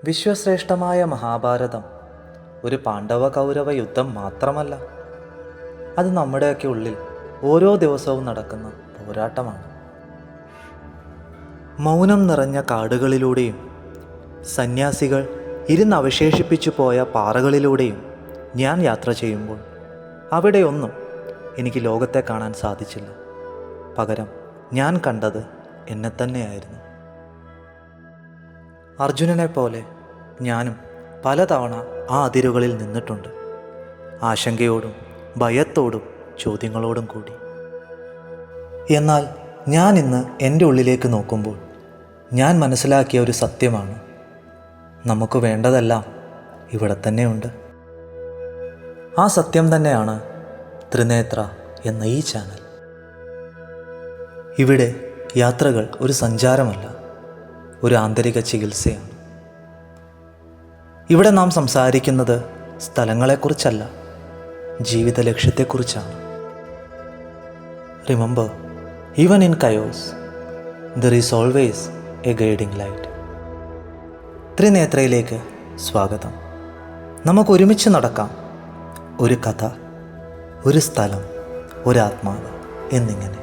വിശ്വശ്രേഷ്ഠമായ മഹാഭാരതം ഒരു പാണ്ഡവ കൗരവ യുദ്ധം മാത്രമല്ല, അത് നമ്മുടെയൊക്കെ ഉള്ളിൽ ഓരോ ദിവസവും നടക്കുന്ന പോരാട്ടമാണ്. മൗനം നിറഞ്ഞ കാടുകളിലൂടെയും സന്യാസികൾ ഇരുന്നവശേഷിപ്പിച്ചു പോയ പാറകളിലൂടെയും ഞാൻ യാത്ര ചെയ്യുമ്പോൾ അവിടെയൊന്നും എനിക്ക് ലോകത്തെ കാണാൻ സാധിച്ചില്ല. പകരം ഞാൻ കണ്ടത് എന്നെ തന്നെയായിരുന്നു. അർജുനനെ പോലെ ഞാനും പലതവണ ആ അതിരുകളിൽ നിന്നിട്ടുണ്ട്. ആശങ്കയോടും ഭയത്തോടും ചോദ്യങ്ങളോടും കൂടി. എന്നാൽ ഞാൻ ഇന്ന് എൻ്റെ ഉള്ളിലേക്ക് നോക്കുമ്പോൾ ഞാൻ മനസ്സിലാക്കിയ ഒരു സത്യമാണ്, നമുക്ക് വേണ്ടതെല്ലാം ഇവിടെ തന്നെയുണ്ട്. ആ സത്യം തന്നെയാണ് ത്രിനേത്ര എന്ന ഈ ചാനൽ. ഇവിടെ യാത്രകൾ ഒരു സഞ്ചാരമല്ല, ഒരു ആന്തരിക ചികിത്സയാണ്. ഇവിടെ നാം സംസാരിക്കുന്നത് സ്ഥലങ്ങളെക്കുറിച്ചല്ല, ജീവിത ലക്ഷ്യത്തെക്കുറിച്ചാണ്. Remember, even in chaos there is always a guiding light. ത്രിനേത്രയിലേക്ക് സ്വാഗതം. നമുക്ക് ഒരുമിച്ച് നടക്കാം. ഒരു കഥ, ഒരു സ്ഥലം, ഒരാത്മാവ് എന്നിങ്ങനെ.